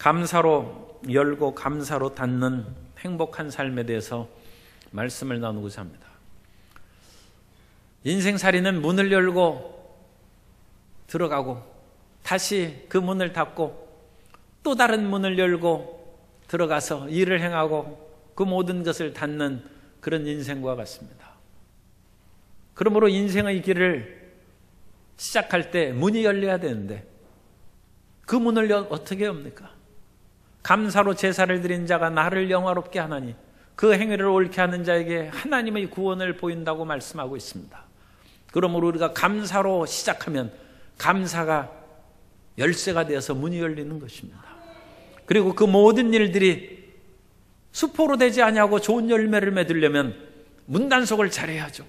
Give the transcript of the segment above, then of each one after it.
감사로 열고 감사로 닫는 행복한 삶에 대해서 말씀을 나누고자 합니다. 인생살이는 문을 열고 들어가고 다시 그 문을 닫고 또 다른 문을 열고 들어가서 일을 행하고 그 모든 것을 닫는 그런 인생과 같습니다. 그러므로 인생의 길을 시작할 때 문이 열려야 되는데 그 문을 어떻게 엽니까? 감사로 제사를 드린 자가 나를 영화롭게 하나니 그 행위를 옳게 하는 자에게 하나님의 구원을 보인다고 말씀하고 있습니다. 그러므로 우리가 감사로 시작하면 감사가 열쇠가 되어서 문이 열리는 것입니다. 그리고 그 모든 일들이 수포로 되지 아니하고 좋은 열매를 맺으려면 문단속을 잘해야죠.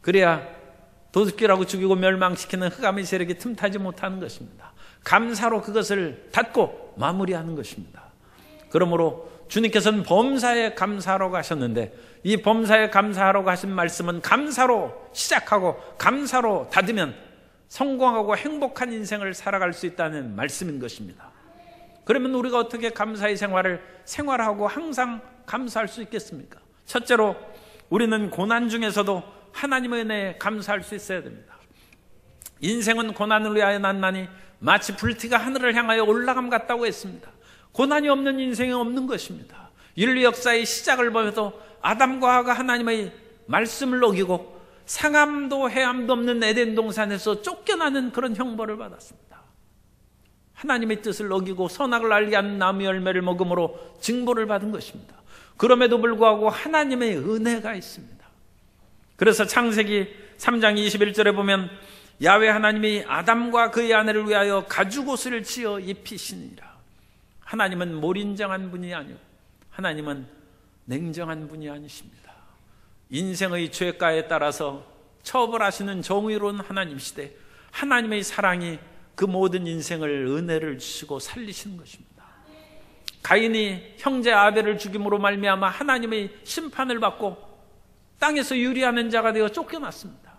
그래야 도둑질하고 죽이고 멸망시키는 흑암의 세력이 틈타지 못하는 것입니다. 감사로 그것을 닫고 마무리하는 것입니다. 그러므로 주님께서는 범사에 감사하라고 하셨는데 이 범사에 감사하라고 하신 말씀은 감사로 시작하고 감사로 닫으면 성공하고 행복한 인생을 살아갈 수 있다는 말씀인 것입니다. 그러면 우리가 어떻게 감사의 생활을 생활하고 항상 감사할 수 있겠습니까? 첫째로 우리는 고난 중에서도 하나님의 은혜에 감사할 수 있어야 됩니다. 인생은 고난을 위하여 났나니 마치 불티가 하늘을 향하여 올라감 같다고 했습니다. 고난이 없는 인생이 없는 것입니다. 인류 역사의 시작을 보면서 아담과 하와가 하나님의 말씀을 어기고 상함도 해함도 없는 에덴 동산에서 쫓겨나는 그런 형벌을 받았습니다. 하나님의 뜻을 어기고 선악을 알게 하는 나무 열매를 먹음으로 징벌을 받은 것입니다. 그럼에도 불구하고 하나님의 은혜가 있습니다. 그래서 창세기 3장 21절에 보면 야훼 하나님이 아담과 그의 아내를 위하여 가죽옷을 지어 입히시니라. 하나님은 몰인정한 분이 아니고 하나님은 냉정한 분이 아니십니다. 인생의 죄가에 따라서 처벌하시는 정의로운 하나님시대 하나님의 사랑이 그 모든 인생을 은혜를 주시고 살리시는 것입니다. 가인이 형제 아벨을 죽임으로 말미암아 하나님의 심판을 받고 땅에서 유리하는 자가 되어 쫓겨났습니다.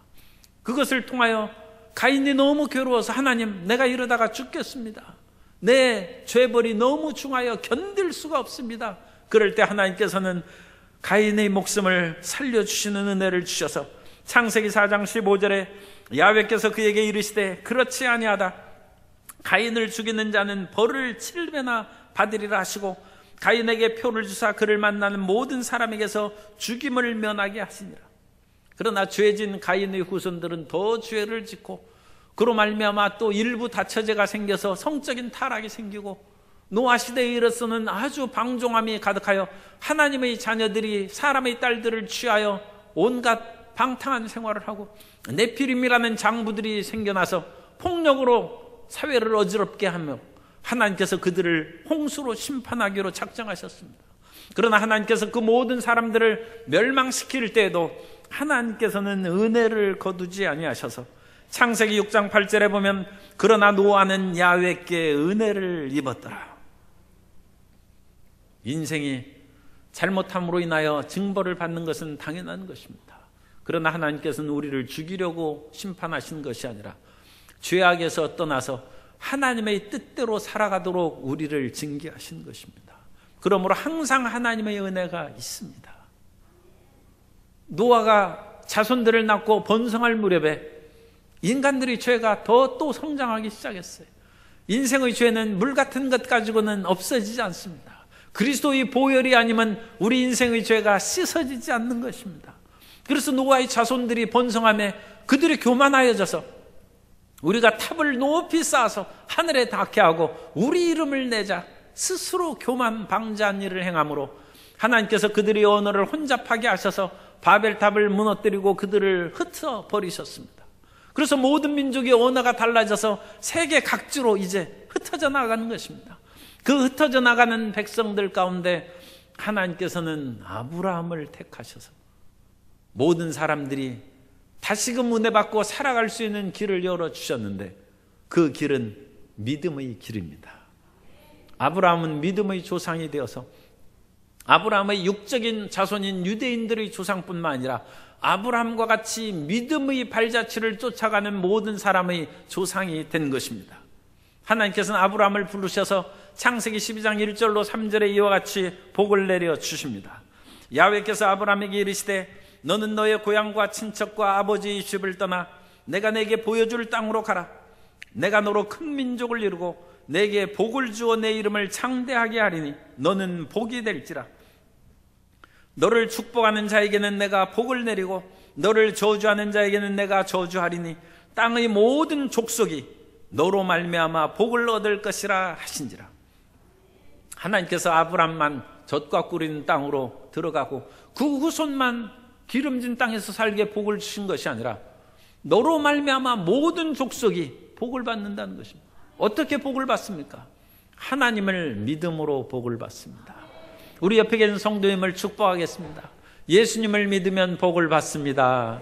그것을 통하여 가인이 너무 괴로워서 하나님 내가 이러다가 죽겠습니다. 내 죄벌이 너무 중하여 견딜 수가 없습니다. 그럴 때 하나님께서는 가인의 목숨을 살려주시는 은혜를 주셔서 창세기 4장 15절에 야훼께서 그에게 이르시되 그렇지 아니하다. 가인을 죽이는 자는 벌을 7배나 받으리라 하시고 가인에게 표를 주사 그를 만나는 모든 사람에게서 죽임을 면하게 하시니라. 그러나 죄진 가인의 후손들은 더 죄를 짓고 그로 말미암아 또 일부 다처제가 생겨서 성적인 타락이 생기고 노아 시대에 이르러서는 아주 방종함이 가득하여 하나님의 자녀들이 사람의 딸들을 취하여 온갖 방탕한 생활을 하고 네피림이라는 장부들이 생겨나서 폭력으로 사회를 어지럽게 하며 하나님께서 그들을 홍수로 심판하기로 작정하셨습니다. 그러나 하나님께서 그 모든 사람들을 멸망시킬 때에도 하나님께서는 은혜를 거두지 아니하셔서 창세기 6장 8절에 보면 그러나 노아는 야훼께 은혜를 입었더라. 인생이 잘못함으로 인하여 징벌을 받는 것은 당연한 것입니다. 그러나 하나님께서는 우리를 죽이려고 심판하신 것이 아니라 죄악에서 떠나서 하나님의 뜻대로 살아가도록 우리를 징계하신 것입니다. 그러므로 항상 하나님의 은혜가 있습니다. 노아가 자손들을 낳고 번성할 무렵에 인간들의 죄가 더 또 성장하기 시작했어요. 인생의 죄는 물 같은 것 가지고는 없어지지 않습니다. 그리스도의 보혈이 아니면 우리 인생의 죄가 씻어지지 않는 것입니다. 그래서 노아의 자손들이 번성하며 그들이 교만하여져서 우리가 탑을 높이 쌓아서 하늘에 닿게 하고 우리 이름을 내자 스스로 교만 방자한 일을 행함으로 하나님께서 그들의 언어를 혼잡하게 하셔서 바벨탑을 무너뜨리고 그들을 흩어버리셨습니다. 그래서 모든 민족의 언어가 달라져서 세계 각지로 이제 흩어져 나가는 것입니다. 그 흩어져 나가는 백성들 가운데 하나님께서는 아브라함을 택하셔서 모든 사람들이 다시금 은혜 받고 살아갈 수 있는 길을 열어주셨는데 그 길은 믿음의 길입니다. 아브라함은 믿음의 조상이 되어서 아브라함의 육적인 자손인 유대인들의 조상뿐만 아니라 아브라함과 같이 믿음의 발자취를 쫓아가는 모든 사람의 조상이 된 것입니다. 하나님께서는 아브라함을 부르셔서 창세기 12장 1절로 3절에 이와 같이 복을 내려 주십니다. 야훼께서 아브라함에게 이르시되 너는 너의 고향과 친척과 아버지의 집을 떠나 내가 내게 보여줄 땅으로 가라. 내가 너로 큰 민족을 이루고 내게 복을 주어 내 이름을 창대하게 하리니 너는 복이 될지라. 너를 축복하는 자에게는 내가 복을 내리고 너를 저주하는 자에게는 내가 저주하리니 땅의 모든 족속이 너로 말미암아 복을 얻을 것이라 하신지라. 하나님께서 아브람만 젖과 꿀인 땅으로 들어가고 그 후손만 기름진 땅에서 살게 복을 주신 것이 아니라 너로 말미암아 모든 족속이 복을 받는다는 것입니다. 어떻게 복을 받습니까? 하나님을 믿음으로 복을 받습니다. 우리 옆에 계신 성도님을 축복하겠습니다. 예수님을 믿으면 복을 받습니다.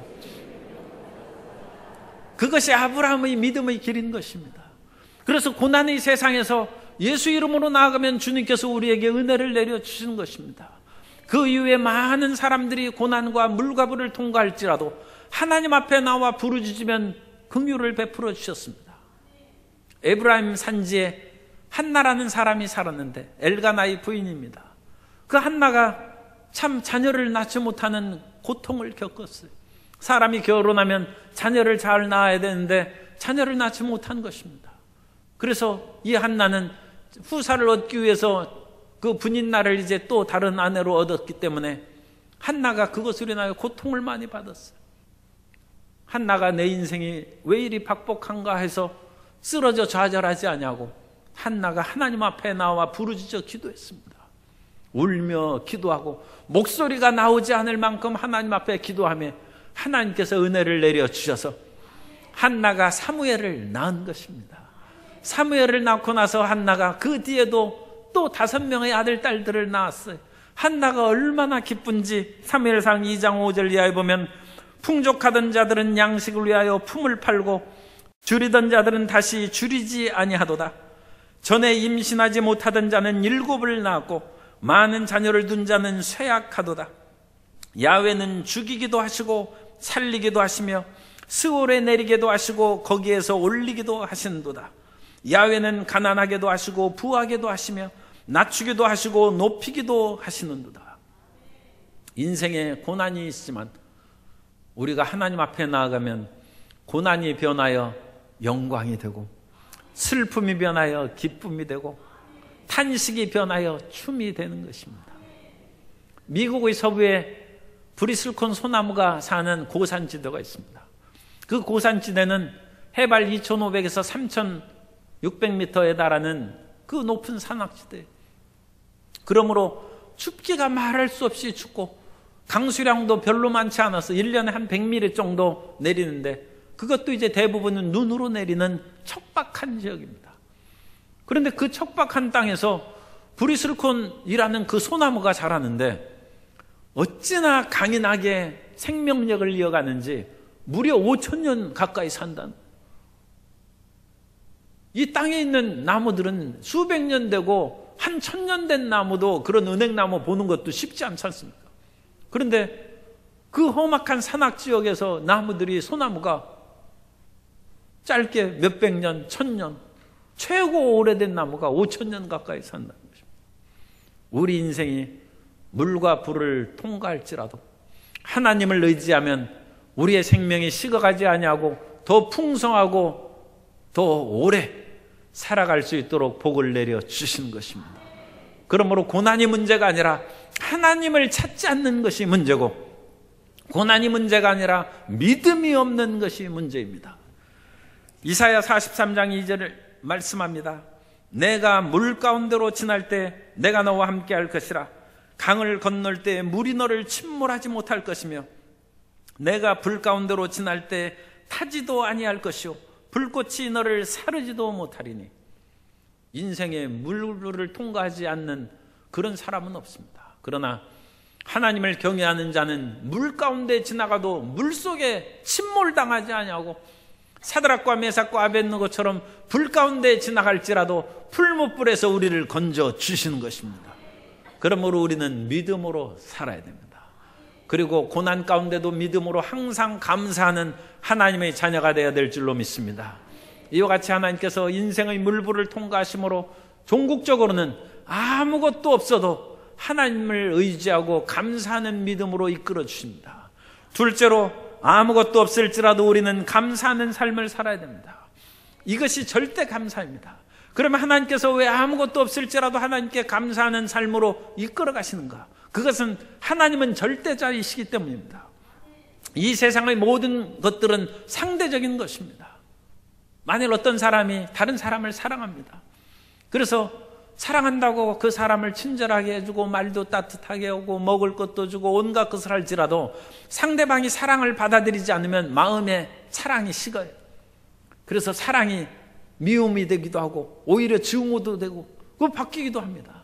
그것이 아브라함의 믿음의 길인 것입니다. 그래서 고난의 세상에서 예수 이름으로 나아가면 주님께서 우리에게 은혜를 내려주시는 것입니다. 그 이후에 많은 사람들이 고난과 물과 불을 통과할지라도 하나님 앞에 나와 부르짖으면 긍휼을 베풀어 주셨습니다. 에브라임 산지에 한나라는 사람이 살았는데 엘가나의 부인입니다. 그 한나가 참 자녀를 낳지 못하는 고통을 겪었어요. 사람이 결혼하면 자녀를 잘 낳아야 되는데 자녀를 낳지 못한 것입니다. 그래서 이 한나는 후사를 얻기 위해서 그 분인날을 이제 또 다른 아내로 얻었기 때문에 한나가 그것으로 인하여 고통을 많이 받았어요. 한나가 내 인생이 왜 이리 박복한가 해서 쓰러져 좌절하지 아니하고 한나가 하나님 앞에 나와 부르짖어 기도했습니다. 울며 기도하고 목소리가 나오지 않을 만큼 하나님 앞에 기도하며 하나님께서 은혜를 내려주셔서 한나가 사무엘을 낳은 것입니다. 사무엘을 낳고 나서 한나가 그 뒤에도 또 5명의 아들, 딸들을 낳았어요. 한나가 얼마나 기쁜지 사무엘상 2장 5절 이하에 보면 풍족하던 자들은 양식을 위하여 품을 팔고 줄이던 자들은 다시 줄이지 아니하도다. 전에 임신하지 못하던 자는 7을 낳았고 많은 자녀를 둔 자는 쇠약하도다. 야훼는 죽이기도 하시고 살리기도 하시며 스올에 내리기도 하시고 거기에서 올리기도 하신도다. 야훼는 가난하게도 하시고 부하게도 하시며 낮추기도 하시고 높이기도 하시는도다. 인생에 고난이 있지만 우리가 하나님 앞에 나아가면 고난이 변하여 영광이 되고 슬픔이 변하여 기쁨이 되고 탄식이 변하여 춤이 되는 것입니다. 미국의 서부에 브리슬콘 소나무가 사는 고산지대가 있습니다. 그 고산지대는 해발 2,500에서 3,600m에 달하는 그 높은 산악지대. 그러므로 춥기가 말할 수 없이 춥고 강수량도 별로 많지 않아서 1년에 한 100mm 정도 내리는데 그것도 이제 대부분은 눈으로 내리는 척박한 지역입니다. 그런데 그 척박한 땅에서 브리슬콘이라는 그 소나무가 자라는데 어찌나 강인하게 생명력을 이어가는지 무려 5,000년 가까이 산다는. 이 땅에 있는 나무들은 수백 년 되고 한 1,000년 된 나무도 그런 은행나무 보는 것도 쉽지 않지 않습니까? 그런데 그 험악한 산악지역에서 나무들이 소나무가 짧게 몇백 년, 1,000년, 최고 오래된 나무가 5,000년 가까이 산다는 것입니다. 우리 인생이 물과 불을 통과할지라도 하나님을 의지하면 우리의 생명이 식어가지 아니하고 더 풍성하고 더 오래 살아갈 수 있도록 복을 내려 주시는 것입니다. 그러므로 고난이 문제가 아니라 하나님을 찾지 않는 것이 문제고 고난이 문제가 아니라 믿음이 없는 것이 문제입니다. 이사야 43장 2절을 말씀합니다. 내가 물 가운데로 지날 때 내가 너와 함께 할 것이라. 강을 건널 때 물이 너를 침몰하지 못할 것이며 내가 불 가운데로 지날 때 타지도 아니할 것이요 불꽃이 너를 사르지도 못하리니. 인생의 물을 통과하지 않는 그런 사람은 없습니다. 그러나 하나님을 경외하는 자는 물 가운데 지나가도 물 속에 침몰당하지 아니하고 사드락과 메삭과 아벳느고처럼 불 가운데 지나갈지라도 풀무불에서 우리를 건져 주시는 것입니다. 그러므로 우리는 믿음으로 살아야 됩니다. 그리고 고난 가운데도 믿음으로 항상 감사하는 하나님의 자녀가 되어야 될 줄로 믿습니다. 이와 같이 하나님께서 인생의 물불을 통과하심으로 종국적으로는 아무것도 없어도 하나님을 의지하고 감사하는 믿음으로 이끌어 주십니다. 둘째로, 아무것도 없을지라도 우리는 감사하는 삶을 살아야 됩니다. 이것이 절대 감사입니다. 그러면 하나님께서 왜 아무것도 없을지라도 하나님께 감사하는 삶으로 이끌어 가시는가? 그것은 하나님은 절대자이시기 때문입니다. 이 세상의 모든 것들은 상대적인 것입니다. 만일 어떤 사람이 다른 사람을 사랑합니다. 그래서 사랑한다고 그 사람을 친절하게 해주고 말도 따뜻하게 하고 먹을 것도 주고 온갖 것을 할지라도 상대방이 사랑을 받아들이지 않으면 마음에 사랑이 식어요. 그래서 사랑이 미움이 되기도 하고 오히려 증오도 되고 그거 바뀌기도 합니다.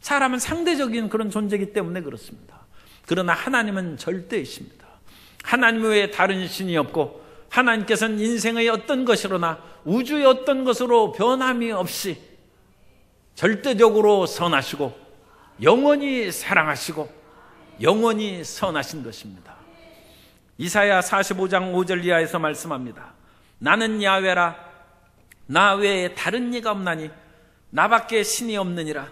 사람은 상대적인 그런 존재이기 때문에 그렇습니다. 그러나 하나님은 절대이십니다. 하나님 외에 다른 신이 없고 하나님께서는 인생의 어떤 것이로나 우주의 어떤 것으로 변함이 없이 절대적으로 선하시고 영원히 사랑하시고 영원히 선하신 것입니다. 이사야 45장 5절 이하에서 말씀합니다. 나는 야훼라, 나 외에 다른 이가 없나니 나밖에 신이 없느니라.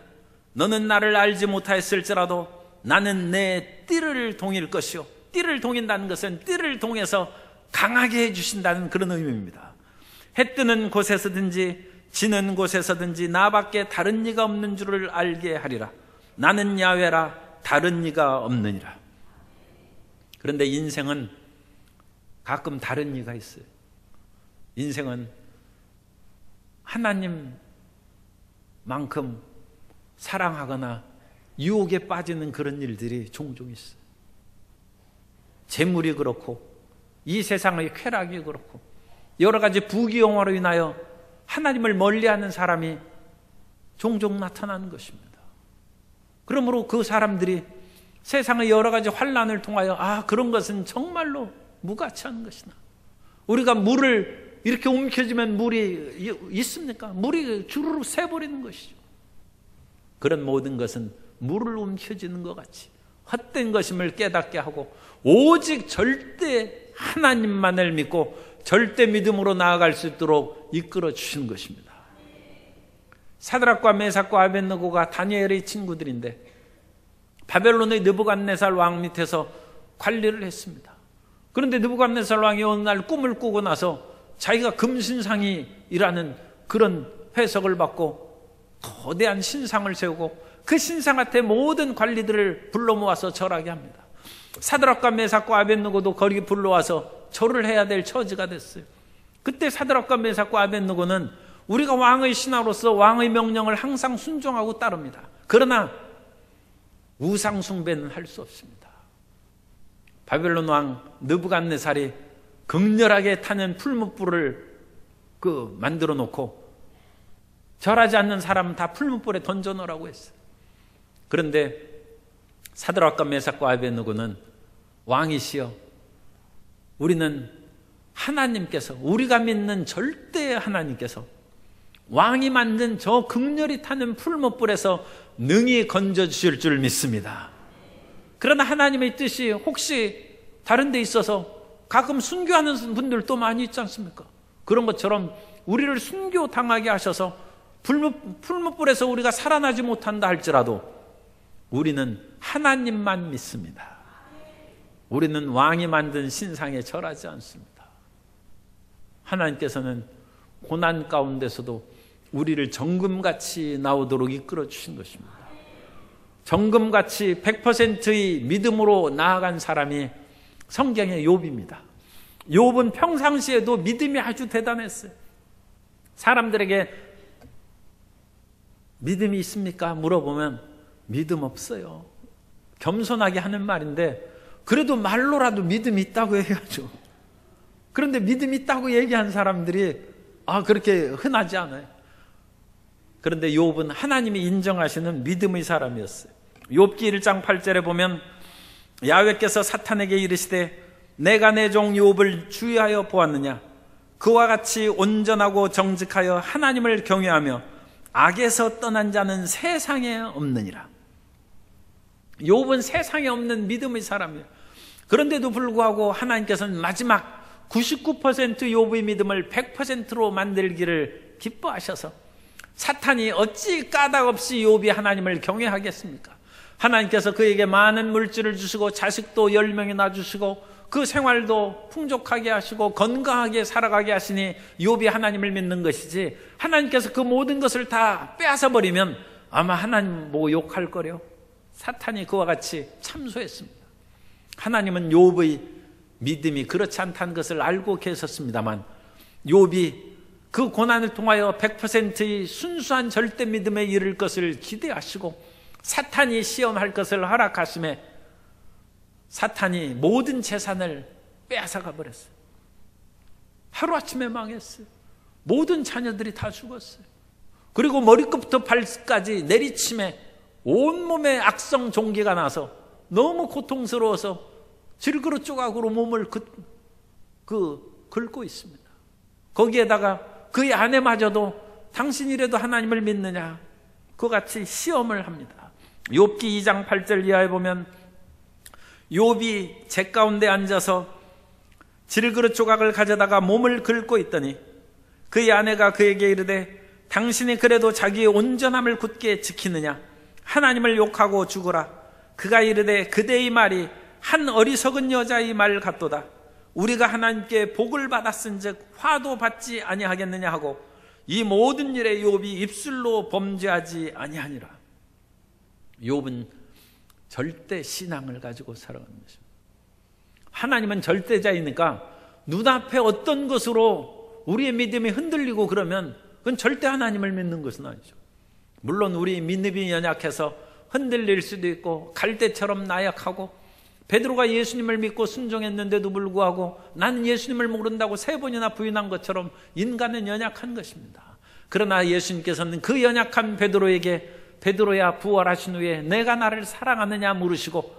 너는 나를 알지 못하였을지라도 나는 내 띠를 동일 것이요. 띠를 동인다는 것은 띠를 동해서 강하게 해주신다는 그런 의미입니다. 해 뜨는 곳에서든지 지는 곳에서든지 나밖에 다른 이가 없는 줄을 알게 하리라. 나는 야훼라, 다른 이가 없느니라. 그런데 인생은 가끔 다른 이가 있어요. 인생은 하나님만큼 사랑하거나 유혹에 빠지는 그런 일들이 종종 있어요. 재물이 그렇고 이 세상의 쾌락이 그렇고 여러 가지 부귀영화로 인하여 하나님을 멀리하는 사람이 종종 나타나는 것입니다. 그러므로 그 사람들이 세상의 여러 가지 환난을 통하여 그런 것은 정말로 무가치한 것이나 우리가 물을 이렇게 움켜쥐면 물이 있습니까? 물이 주르륵 새버리는 것이죠. 그런 모든 것은 물을 움켜쥐는 것 같이 헛된 것임을 깨닫게 하고 오직 절대 하나님만을 믿고 절대 믿음으로 나아갈 수 있도록 이끌어 주시는 것입니다. 사드락과 메삭과 아벳느고가 다니엘의 친구들인데 바벨론의 느부갓네살 왕 밑에서 관리를 했습니다. 그런데 느부갓네살 왕이 어느 날 꿈을 꾸고 나서 자기가 금신상이라는 그런 회석을 받고 거대한 신상을 세우고 그 신상 앞에 모든 관리들을 불러 모아서 절하게 합니다. 사드락과 메삭과 아벳느고도 거기 불러와서 절을 해야 될 처지가 됐어요. 그때 사드락과 메삭과 아벳느고는 우리가 왕의 신하로서 왕의 명령을 항상 순종하고 따릅니다. 그러나 우상 숭배는 할 수 없습니다. 바벨론 왕 느부갓네살이 극렬하게 타는 풀무불을 만들어 놓고 절하지 않는 사람은 다 풀무불에 던져 놓으라고 했어요. 그런데 사드락과 메삭과 아벳느고는 왕이시여, 우리는 하나님께서, 우리가 믿는 절대 하나님께서 왕이 만든 저 극렬히 타는 풀무불에서 능히 건져주실 줄 믿습니다. 그러나 하나님의 뜻이 혹시 다른 데 있어서 가끔 순교하는 분들도 많이 있지 않습니까? 그런 것처럼 우리를 순교당하게 하셔서 풀무불에서 우리가 살아나지 못한다 할지라도 우리는 하나님만 믿습니다. 우리는 왕이 만든 신상에 절하지 않습니다. 하나님께서는 고난 가운데서도 우리를 정금같이 나오도록 이끌어 주신 것입니다. 정금같이 100%의 믿음으로 나아간 사람이 성경의 욥입니다. 욥은 평상시에도 믿음이 아주 대단했어요. 사람들에게 믿음이 있습니까? 물어보면 믿음 없어요. 겸손하게 하는 말인데 그래도 말로라도 믿음이 있다고 얘기하죠. 그런데 믿음이 있다고 얘기한 사람들이 그렇게 흔하지 않아요. 그런데 욥은 하나님이 인정하시는 믿음의 사람이었어요. 욥기 1장 8절에 보면 야훼께서 사탄에게 이르시되 내가 내 종 욥을 주의하여 보았느냐? 그와 같이 온전하고 정직하여 하나님을 경외하며 악에서 떠난 자는 세상에 없느니라. 욥은 세상에 없는 믿음의 사람이에요. 그런데도 불구하고 하나님께서는 마지막 99% 욥의 믿음을 100%로 만들기를 기뻐하셔서 사탄이 어찌 까닭없이 욥이 하나님을 경외하겠습니까? 하나님께서 그에게 많은 물질을 주시고 자식도 10명이나 주시고 그 생활도 풍족하게 하시고 건강하게 살아가게 하시니 욥이 하나님을 믿는 것이지, 하나님께서 그 모든 것을 다 빼앗아 버리면 아마 하나님 보고 욕할 거래요. 사탄이 그와 같이 참소했습니다. 하나님은 욥의 믿음이 그렇지 않다는 것을 알고 계셨습니다만, 욥이 그 고난을 통하여 100%의 순수한 절대 믿음에 이를 것을 기대하시고 사탄이 시험할 것을 허락하심에 사탄이 모든 재산을 빼앗아가 버렸어요. 하루아침에 망했어요. 모든 자녀들이 다 죽었어요. 그리고 머리끝부터 발까지 내리침에 온몸에 악성 종기가 나서 너무 고통스러워서 질그릇 조각으로 몸을 긁고 있습니다. 거기에다가 그의 아내마저도 당신이라도 하나님을 믿느냐, 그같이 시험을 합니다. 욥기 2장 8절 이하에 보면 욥이 재 가운데 앉아서 질그릇 조각을 가져다가 몸을 긁고 있더니 그의 아내가 그에게 이르되 당신이 그래도 자기의 온전함을 굳게 지키느냐, 하나님을 욕하고 죽으라. 그가 이르되 그대의 말이 한 어리석은 여자의 말 같도다. 우리가 하나님께 복을 받았은즉 화도 받지 아니하겠느냐 하고 이 모든 일에 욥이 입술로 범죄하지 아니하니라. 욥은 절대 신앙을 가지고 살아가는 것입니다. 하나님은 절대자이니까 눈앞에 어떤 것으로 우리의 믿음이 흔들리고 그러면 그건 절대 하나님을 믿는 것은 아니죠. 물론 우리 믿음이 연약해서 흔들릴 수도 있고 갈대처럼 나약하고, 베드로가 예수님을 믿고 순종했는데도 불구하고 나는 예수님을 모른다고 3번이나 부인한 것처럼 인간은 연약한 것입니다. 그러나 예수님께서는 그 연약한 베드로에게 베드로야 부활하신 후에 내가 나를 사랑하느냐 물으시고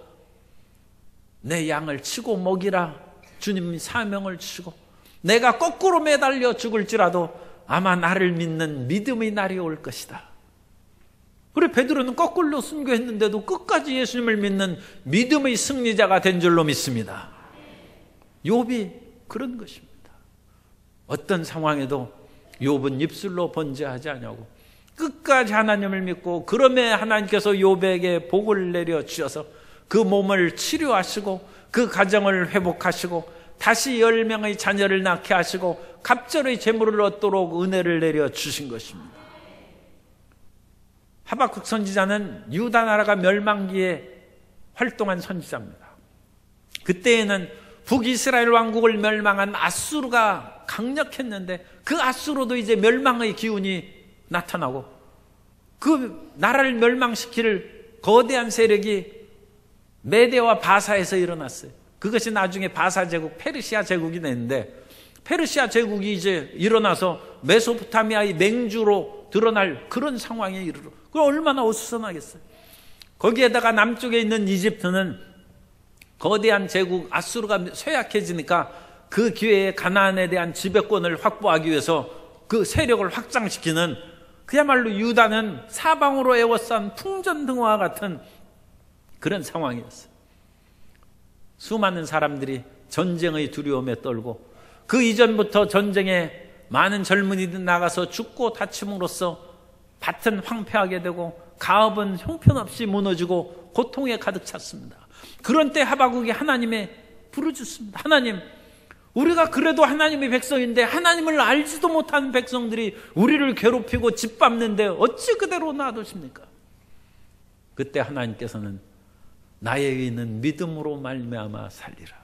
내 양을 치고 먹이라 주님이 사명을 주시고, 내가 거꾸로 매달려 죽을지라도 아마 나를 믿는 믿음의 날이 올 것이다. 그래, 베드로는 거꾸로 순교했는데도 끝까지 예수님을 믿는 믿음의 승리자가 된 줄로 믿습니다. 욥이 그런 것입니다. 어떤 상황에도 욥은 입술로 번제하지 않냐고 끝까지 하나님을 믿고, 그럼에 하나님께서 욥에게 복을 내려 주셔서 그 몸을 치료하시고 그 가정을 회복하시고 다시 10명의 자녀를 낳게 하시고 갑절의 재물을 얻도록 은혜를 내려 주신 것입니다. 하박국 선지자는 유다 나라가 멸망기에 활동한 선지자입니다. 그때에는 북이스라엘 왕국을 멸망한 아수르가 강력했는데 그 아수르도 이제 멸망의 기운이 나타나고 그 나라를 멸망시킬 거대한 세력이 메대와 바사에서 일어났어요. 그것이 나중에 바사 제국, 페르시아 제국이 됐는데, 페르시아 제국이 이제 일어나서 메소포타미아의 맹주로 드러날 그런 상황에 이르러, 그럼 얼마나 어수선하겠어요. 거기에다가 남쪽에 있는 이집트는 거대한 제국 아수르가 쇠약해지니까 그 기회에 가나안에 대한 지배권을 확보하기 위해서 그 세력을 확장시키는, 그야말로 유다는 사방으로 에워싼 풍전등화와 같은 그런 상황이었어요. 수많은 사람들이 전쟁의 두려움에 떨고, 그 이전부터 전쟁에 많은 젊은이들 나가서 죽고 다침으로써 밭은 황폐하게 되고 가업은 형편없이 무너지고 고통에 가득 찼습니다. 그런 때 하박국이 하나님의 부르짖습니다. 하나님, 우리가 그래도 하나님의 백성인데 하나님을 알지도 못하는 백성들이 우리를 괴롭히고 짓밟는데 어찌 그대로 놔두십니까? 그때 하나님께서는 나의 의는 믿음으로 말미암아 살리라.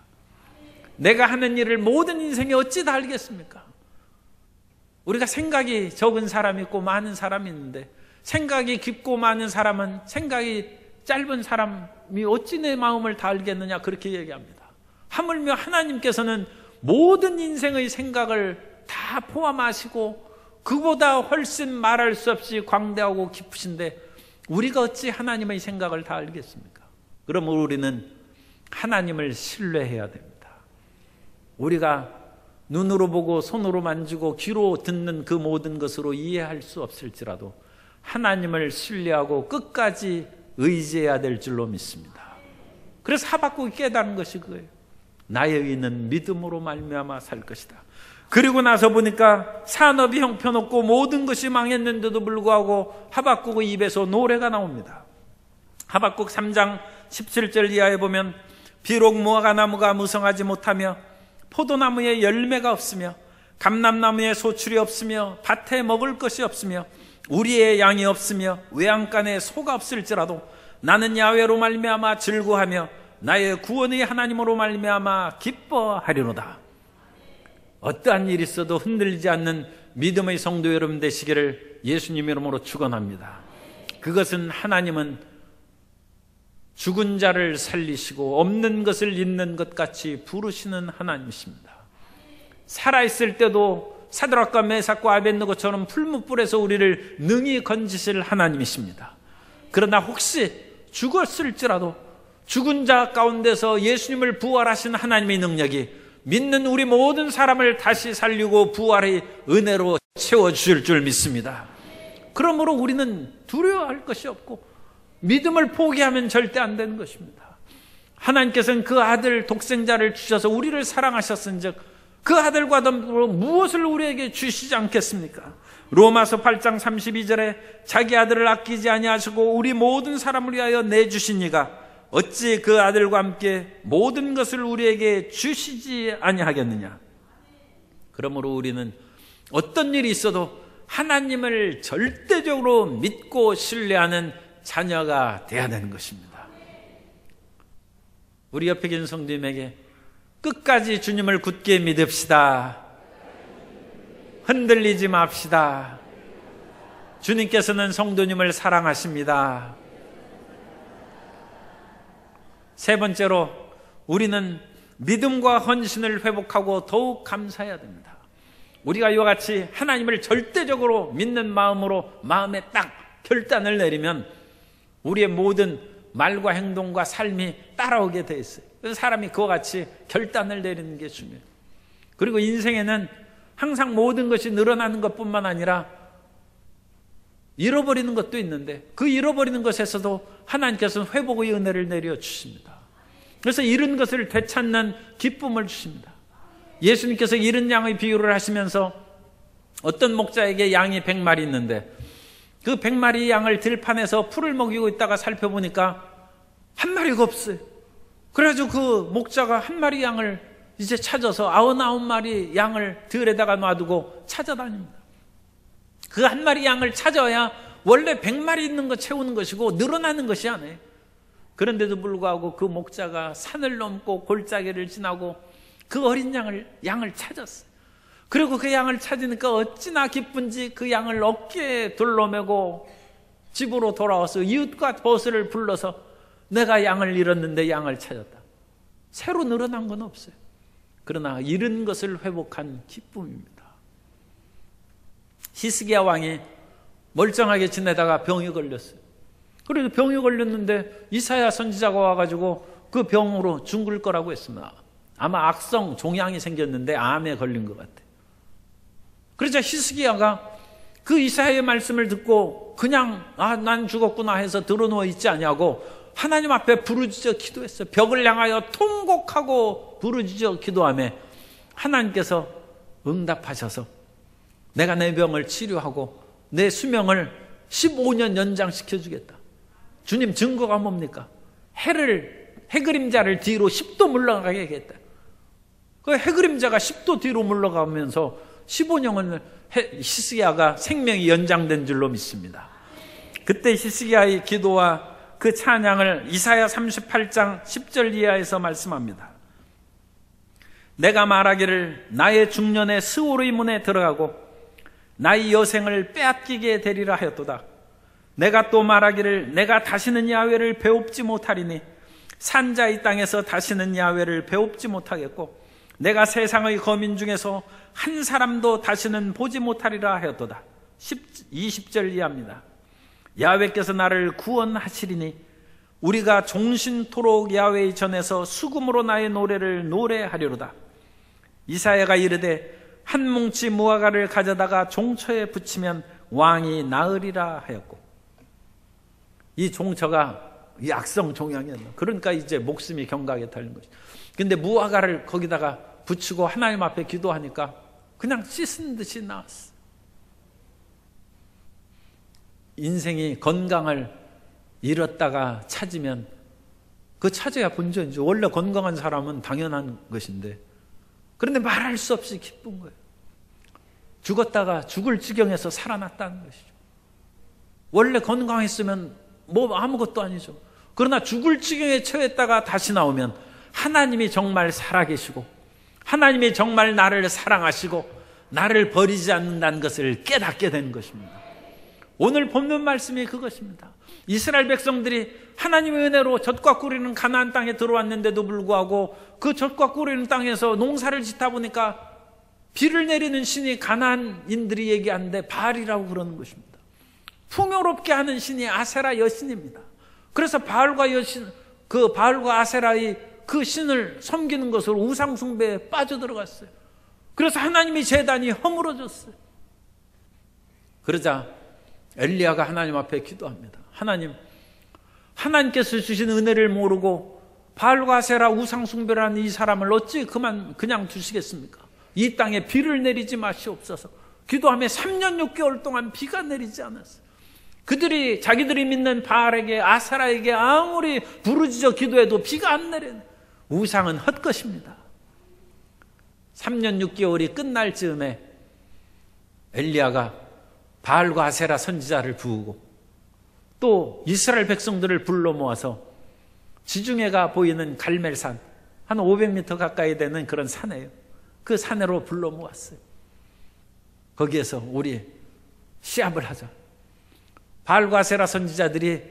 내가 하는 일을 모든 인생에 어찌 다 알겠습니까? 우리가 생각이 적은 사람이 있고 많은 사람이 있는데, 생각이 깊고 많은 사람은 생각이 짧은 사람이 어찌 내 마음을 다 알겠느냐, 그렇게 얘기합니다. 하물며 하나님께서는 모든 인생의 생각을 다 포함하시고 그보다 훨씬 말할 수 없이 광대하고 깊으신데 우리가 어찌 하나님의 생각을 다 알겠습니까? 그러므로 우리는 하나님을 신뢰해야 됩니다. 우리가 눈으로 보고 손으로 만지고 귀로 듣는 그 모든 것으로 이해할 수 없을지라도 하나님을 신뢰하고 끝까지 의지해야 될 줄로 믿습니다. 그래서 하박국이 깨달은 것이 그거예요. 나의 의는 믿음으로 말미암아 살 것이다. 그리고 나서 보니까 산업이 형편없고 모든 것이 망했는데도 불구하고 하박국의 입에서 노래가 나옵니다. 하박국 3장 17절 이하에 보면 비록 무화과나무가 무성하지 못하며 포도나무에 열매가 없으며 감람나무에 소출이 없으며 밭에 먹을 것이 없으며 우리의 양이 없으며 외양간에 소가 없을지라도 나는 야훼로 말미암아 즐거하며 나의 구원의 하나님으로 말미암아 기뻐하리로다. 어떠한 일이 있어도 흔들리지 않는 믿음의 성도 여러분 되시기를 예수님 이름으로 축원합니다. 그것은 하나님은 죽은 자를 살리시고 없는 것을 있는 것 같이 부르시는 하나님이십니다. 살아있을 때도 사드락과 메삭과 아벳느고처럼 풀무불에서 우리를 능히 건지실 하나님이십니다. 그러나 혹시 죽었을지라도 죽은 자 가운데서 예수님을 부활하신 하나님의 능력이 믿는 우리 모든 사람을 다시 살리고 부활의 은혜로 채워주실 줄 믿습니다. 그러므로 우리는 두려워할 것이 없고 믿음을 포기하면 절대 안 되는 것입니다. 하나님께서는 그 아들 독생자를 주셔서 우리를 사랑하셨은즉 그 아들과 더불어 무엇을 우리에게 주시지 않겠습니까? 로마서 8장 32절에 자기 아들을 아끼지 아니하시고 우리 모든 사람을 위하여 내주신 이가 어찌 그 아들과 함께 모든 것을 우리에게 주시지 아니하겠느냐. 그러므로 우리는 어떤 일이 있어도 하나님을 절대적으로 믿고 신뢰하는 자녀가 되어야 되는 것입니다. 우리 옆에 계신 성도님에게 끝까지 주님을 굳게 믿읍시다. 흔들리지 맙시다. 주님께서는 성도님을 사랑하십니다. 세 번째로 우리는 믿음과 헌신을 회복하고 더욱 감사해야 됩니다. 우리가 이와 같이 하나님을 절대적으로 믿는 마음으로 마음에 딱 결단을 내리면 우리의 모든 말과 행동과 삶이 따라오게 돼 있어요. 그래서 사람이 그와 같이 결단을 내리는 게 중요해요. 그리고 인생에는 항상 모든 것이 늘어나는 것뿐만 아니라 잃어버리는 것도 있는데 그 잃어버리는 것에서도 하나님께서는 회복의 은혜를 내려주십니다. 그래서 잃은 것을 되찾는 기쁨을 주십니다. 예수님께서 잃은 양의 비유를 하시면서 어떤 목자에게 양이 100마리 있는데 그 100마리 양을 들판에서 풀을 먹이고 있다가 살펴보니까 한 마리가 없어요. 그래가지고 그 목자가 한 마리 양을 이제 찾아서 99마리 양을 들에다가 놔두고 찾아다닙니다. 그 한 마리 양을 찾아야 원래 100마리 있는 거 채우는 것이고 늘어나는 것이 아니에요. 그런데도 불구하고 그 목자가 산을 넘고 골짜기를 지나고 그 어린 양을 찾았어요. 그리고 그 양을 찾으니까 어찌나 기쁜지 그 양을 어깨에 둘러매고 집으로 돌아와서 이웃과 보스를 불러서 내가 양을 잃었는데 양을 찾았다. 새로 늘어난 건 없어요. 그러나 잃은 것을 회복한 기쁨입니다. 히스기야 왕이 멀쩡하게 지내다가 병이 걸렸어요. 그래도 병이 걸렸는데 이사야 선지자가 와가지고 그 병으로 죽을 거라고 했습니다. 아마 악성 종양이 생겼는데 암에 걸린 것 같아요. 그러자 히스기야가 그 이사야의 말씀을 듣고 그냥 난 죽었구나 해서 드러누워 있지 아니하고 하나님 앞에 부르짖어 기도했어요. 벽을 향하여 통곡하고 부르짖어 기도하며 하나님께서 응답하셔서 내가 내 병을 치료하고 내 수명을 15년 연장시켜 주겠다. 주님 증거가 뭡니까? 해 그림자를 뒤로 10도 물러가게 하겠다. 그 해 그림자가 10도 뒤로 물러가면서 15년을 히스기야가 생명이 연장된 줄로 믿습니다. 그때 히스기야의 기도와 그 찬양을 이사야 38장 10절 이하에서 말씀합니다. 내가 말하기를 나의 중년의 스오르의 문에 들어가고 나의 여생을 빼앗기게 되리라 하였도다. 내가 또 말하기를 내가 다시는 야훼를 배웁지 못하리니 산자의 땅에서 다시는 야훼를 배웁지 못하겠고 내가 세상의 거민 중에서 한 사람도 다시는 보지 못하리라 하였도다. 20절 이하입니다. 야훼께서 나를 구원하시리니 우리가 종신토록 야훼의 전에서 수금으로 나의 노래를 노래하리로다. 이사야가 이르되 한 뭉치 무화과를 가져다가 종처에 붙이면 왕이 나으리라 하였고 이 종처가 이 악성 종양이었나. 그러니까 이제 목숨이 경각에 달린 것이죠. 근데 무화과를 거기다가 붙이고 하나님 앞에 기도하니까 그냥 씻은 듯이 나왔어. 인생이 건강을 잃었다가 찾으면 그 찾아야 본전이죠. 원래 건강한 사람은 당연한 것인데, 그런데 말할 수 없이 기쁜 거예요. 죽었다가 죽을 지경에서 살아났다는 것이죠. 원래 건강했으면 뭐 아무것도 아니죠. 그러나 죽을 지경에 처했다가 다시 나오면 하나님이 정말 살아계시고 하나님이 정말 나를 사랑하시고 나를 버리지 않는다는 것을 깨닫게 되는 것입니다. 오늘 본문 말씀이 그것입니다. 이스라엘 백성들이 하나님의 은혜로 젖과 꿀이는 가나안 땅에 들어왔는데도 불구하고 그 젖과 꿀이는 땅에서 농사를 짓다 보니까 비를 내리는 신이 가나안인들이 얘기하는데 바알이라고 그러는 것입니다. 풍요롭게 하는 신이 아세라 여신입니다. 그래서 바알과 여신, 그 바알과 아세라의 그 신을 섬기는 것으로 우상 숭배에 빠져들어갔어요. 그래서 하나님의 제단이 허물어졌어요. 그러자 엘리야가 하나님 앞에 기도합니다. 하나님께서 주신 은혜를 모르고 바알과 아세라 우상 숭배를 하는 이 사람을 어찌 그냥 두시겠습니까? 이 땅에 비를 내리지 마시옵소서. 기도하며 3년 6개월 동안 비가 내리지 않았어요. 그들이 자기들이 믿는 바알에게 아세라에게 아무리 부르짖어 기도해도 비가 안 내려요. 우상은 헛것입니다. 3년 6개월이 끝날 즈음에 엘리야가 바알과 아세라 선지자를 부으고 또 이스라엘 백성들을 불러 모아서 지중해가 보이는 갈멜산, 한 500m 가까이 되는 그런 산이에요. 그 산으로 불러 모았어요. 거기에서 우리 시합을 하자. 바알과 아세라 선지자들이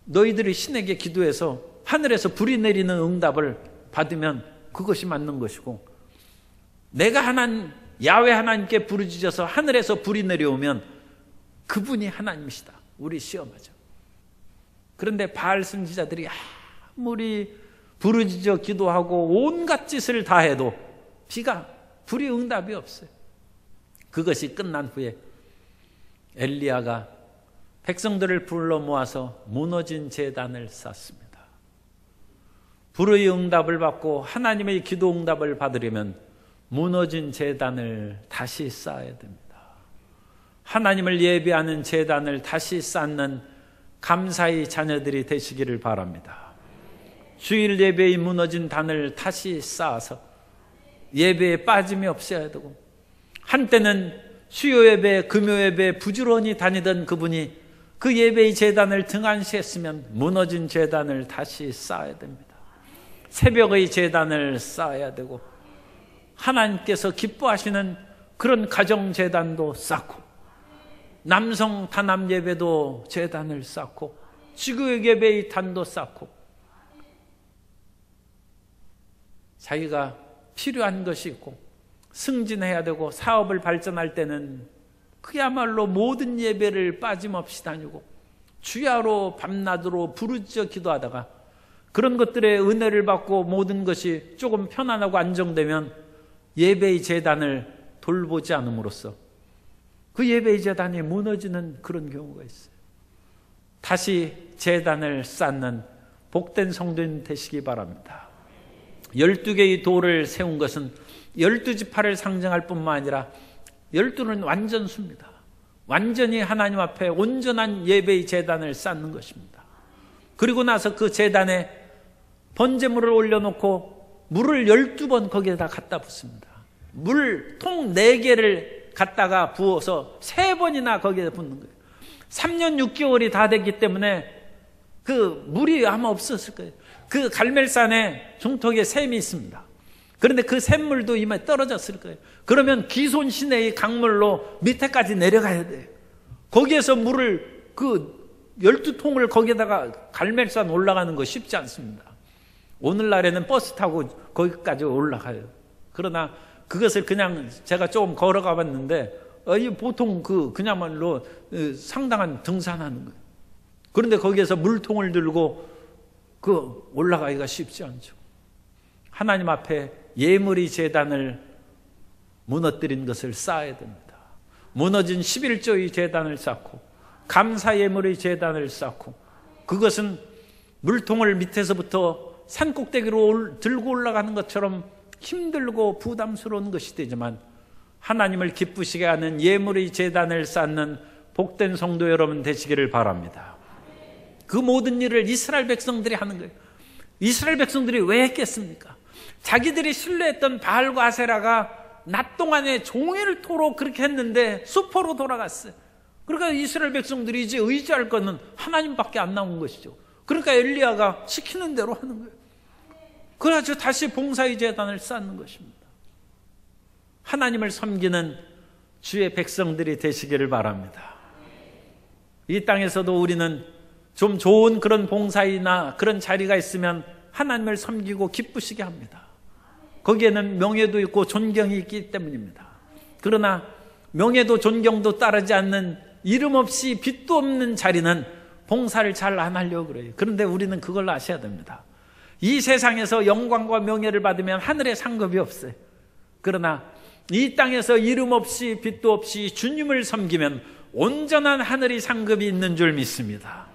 너희들이 신에게 기도해서 하늘에서 불이 내리는 응답을 받으면 그것이 맞는 것이고, 내가 야훼 하나님께 부르짖어서 하늘에서 불이 내려오면 그분이 하나님이시다. 우리 시험하자. 그런데 바알 선지자들이 아무리 부르짖어 기도하고 온갖 짓을 다 해도 불이 응답이 없어요. 그것이 끝난 후에 엘리야가 백성들을 불러 모아서 무너진 제단을 쌓습니다. 불의 응답을 받고 하나님의 기도 응답을 받으려면 무너진 제단을 다시 쌓아야 됩니다. 하나님을 예배하는 제단을 다시 쌓는 감사의 자녀들이 되시기를 바랍니다. 주일 예배의 무너진 단을 다시 쌓아서 예배에 빠짐이 없어야 되고, 한때는 수요 예배, 금요 예배 부지런히 다니던 그분이 그 예배의 제단을 등한시했으면 무너진 제단을 다시 쌓아야 됩니다. 새벽의 제단을 쌓아야 되고, 하나님께서 기뻐하시는 그런 가정 제단도 쌓고, 남성 단합 예배도 제단을 쌓고, 지구의 예배의 단도 쌓고, 자기가 필요한 것이 있고 승진해야 되고 사업을 발전할 때는 그야말로 모든 예배를 빠짐없이 다니고 주야로 밤낮으로 부르짖어 기도하다가 그런 것들의 은혜를 받고 모든 것이 조금 편안하고 안정되면 예배의 제단을 돌보지 않음으로써 그 예배의 제단이 무너지는 그런 경우가 있어요. 다시 제단을 쌓는 복된 성도인 되시기 바랍니다. 12개의 돌을 세운 것은 12지파를 상징할 뿐만 아니라 12는 완전수입니다. 완전히 하나님 앞에 온전한 예배의 제단을 쌓는 것입니다. 그리고 나서 그 제단에 번제물을 올려놓고 물을 12번 거기에다 갖다 붓습니다. 물통 4개를 갖다가 부어서 3번이나 거기에 붓는 거예요. 3년 6개월이 다 됐기 때문에 그 물이 아마 없었을 거예요. 그 갈멜산에 중턱에 샘이 있습니다. 그런데 그 샘물도 이미 떨어졌을 거예요. 그러면 기손 시내의 강물로 밑에까지 내려가야 돼요. 거기에서 물을 그 12통을 거기에다가 갈멜산 올라가는 거 쉽지 않습니다. 오늘날에는 버스 타고 거기까지 올라가요. 그러나 그것을 그냥 제가 조금 걸어가 봤는데 보통 그냥말로 상당한 등산하는 거예요. 그런데 거기에서 물통을 들고 올라가기가 쉽지 않죠. 하나님 앞에 예물의 제단을 무너뜨린 것을 쌓아야 됩니다. 무너진 11조의 제단을 쌓고 감사 예물의 제단을 쌓고, 그것은 물통을 밑에서부터 산꼭대기로 들고 올라가는 것처럼 힘들고 부담스러운 것이 되지만 하나님을 기쁘시게 하는 예물의 제단을 쌓는 복된 성도 여러분 되시기를 바랍니다. 그 모든 일을 이스라엘 백성들이 하는 거예요. 이스라엘 백성들이 왜 했겠습니까? 자기들이 신뢰했던 바알과 아세라가 낮 동안에 종일토록 그렇게 했는데 수포로 돌아갔어요. 그러니까 이스라엘 백성들이 이제 의지할 것은 하나님밖에 안 나온 것이죠. 그러니까 엘리야가 시키는 대로 하는 거예요. 그래서 다시 봉사의 제단을 쌓는 것입니다. 하나님을 섬기는 주의 백성들이 되시기를 바랍니다. 이 땅에서도 우리는 좀 좋은 그런 봉사이나 그런 자리가 있으면 하나님을 섬기고 기쁘시게 합니다. 거기에는 명예도 있고 존경이 있기 때문입니다. 그러나 명예도 존경도 따르지 않는 이름 없이 빛도 없는 자리는 봉사를 잘 안 하려고 그래요. 그런데 우리는 그걸 아셔야 됩니다. 이 세상에서 영광과 명예를 받으면 하늘에 상급이 없어요. 그러나 이 땅에서 이름 없이 빛도 없이 주님을 섬기면 온전한 하늘의 상급이 있는 줄 믿습니다.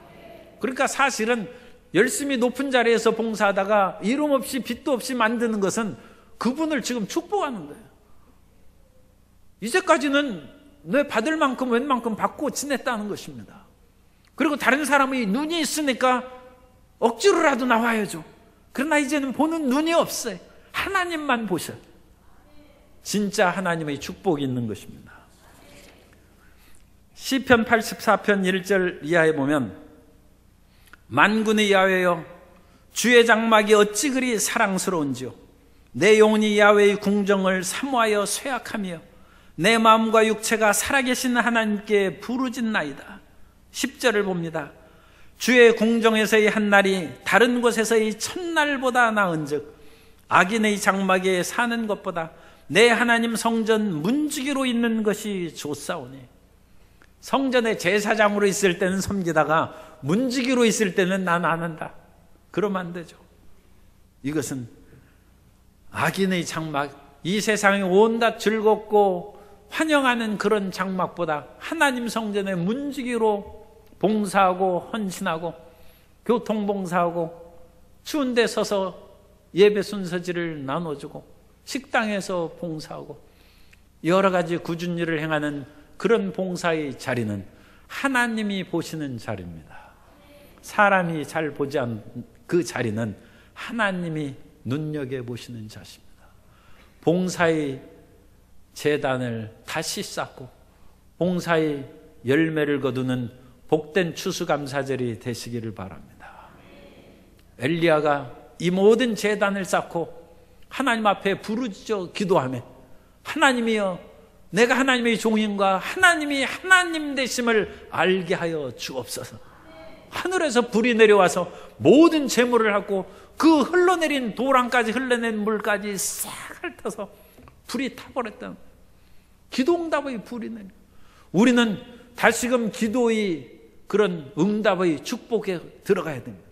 그러니까 사실은 열심히 높은 자리에서 봉사하다가 이름 없이 빛도 없이 만드는 것은 그분을 지금 축복하는 거예요. 이제까지는 내 받을 만큼 웬만큼 받고 지냈다는 것입니다. 그리고 다른 사람이 눈이 있으니까 억지로라도 나와야죠. 그러나 이제는 보는 눈이 없어요. 하나님만 보셔요. 진짜 하나님의 축복이 있는 것입니다. 시편 84편 1절 이하에 보면 만군의 야훼여 주의 장막이 어찌 그리 사랑스러운지요. 내 영혼이 야훼의 궁정을 사모하여 쇠약하며 내 마음과 육체가 살아계신 하나님께 부르짖나이다. 10절을 봅니다. 주의 궁정에서의 한 날이 다른 곳에서의 첫날보다 나은즉 악인의 장막에 사는 것보다 내 하나님 성전 문지기로 있는 것이 좋사오니. 성전의 제사장으로 있을 때는 섬기다가 문지기로 있을 때는 난 안 한다. 그러면 안 되죠. 이것은 악인의 장막, 이 세상이 온갖 즐겁고 환영하는 그런 장막보다 하나님 성전의 문지기로 봉사하고 헌신하고 교통봉사하고 추운 데 서서 예배 순서지를 나눠주고 식당에서 봉사하고 여러 가지 굳은 일을 행하는 그런 봉사의 자리는 하나님이 보시는 자리입니다. 사람이 잘 보지 않는 그 자리는 하나님이 눈여겨보시는 자리입니다. 봉사의 제단을 다시 쌓고 봉사의 열매를 거두는 복된 추수감사절이 되시기를 바랍니다. 엘리야가 이 모든 제단을 쌓고 하나님 앞에 부르짖어 기도하며 하나님이여 내가 하나님의 종인과 하나님이 하나님 되심을 알게 하여 주옵소서. 하늘에서 불이 내려와서 모든 재물을 하고 그 흘러내린 도랑까지 흘러낸 물까지 싹 핥아서 불이 타버렸다. 기도응답의 불이 내려. 우리는 다시금 기도의 그런 응답의 축복에 들어가야 됩니다.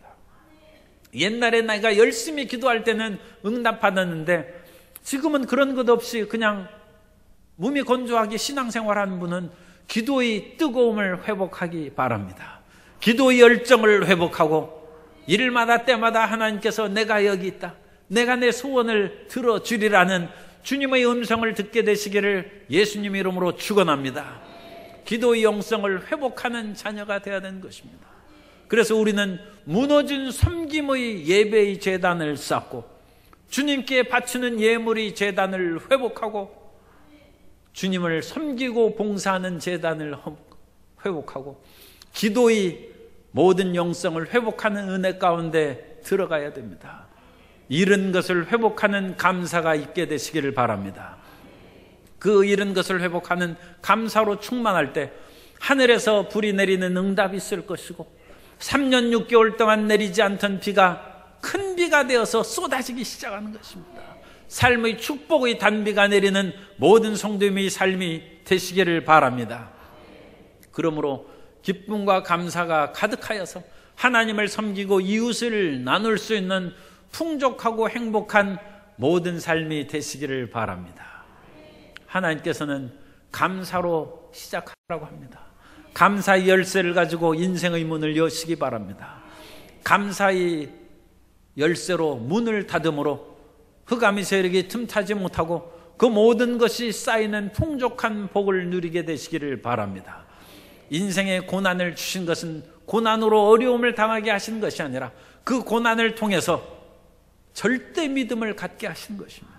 옛날에 내가 열심히 기도할 때는 응답받았는데 지금은 그런 것 없이 그냥 몸이 건조하게 신앙생활하는 분은 기도의 뜨거움을 회복하기 바랍니다. 기도의 열정을 회복하고 일마다 때마다 하나님께서 내가 여기 있다, 내가 내 소원을 들어주리라는 주님의 음성을 듣게 되시기를 예수님 이름으로 축원합니다. 기도의 영성을 회복하는 자녀가 되어야 되는 것입니다. 그래서 우리는 무너진 섬김의 예배의 제단을 쌓고 주님께 바치는 예물의 제단을 회복하고 주님을 섬기고 봉사하는 제단을 회복하고 기도의 모든 영성을 회복하는 은혜 가운데 들어가야 됩니다. 잃은 것을 회복하는 감사가 있게 되시기를 바랍니다. 그 잃은 것을 회복하는 감사로 충만할 때 하늘에서 불이 내리는 응답이 있을 것이고 3년 6개월 동안 내리지 않던 비가 큰 비가 되어서 쏟아지기 시작하는 것입니다. 삶의 축복의 단비가 내리는 모든 성도님의 삶이 되시기를 바랍니다. 그러므로 기쁨과 감사가 가득하여서 하나님을 섬기고 이웃을 나눌 수 있는 풍족하고 행복한 모든 삶이 되시기를 바랍니다. 하나님께서는 감사로 시작하라고 합니다. 감사의 열쇠를 가지고 인생의 문을 여시기 바랍니다. 감사의 열쇠로 문을 닫음으로 흑암의 세력이 틈타지 못하고 그 모든 것이 쌓이는 풍족한 복을 누리게 되시기를 바랍니다. 인생의 고난을 주신 것은 고난으로 어려움을 당하게 하신 것이 아니라 그 고난을 통해서 절대 믿음을 갖게 하신 것입니다.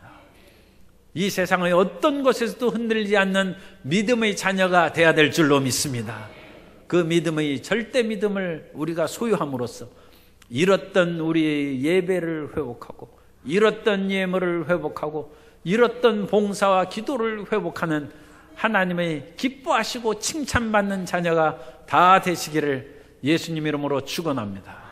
이 세상의 어떤 것에서도 흔들리지 않는 믿음의 자녀가 되어야 될 줄로 믿습니다. 그 믿음의 절대 믿음을 우리가 소유함으로써 잃었던 우리의 예배를 회복하고 잃었던 예물을 회복하고 잃었던 봉사와 기도를 회복하는 하나님의 기뻐하시고 칭찬받는 자녀가 다 되시기를 예수님 이름으로 축원합니다.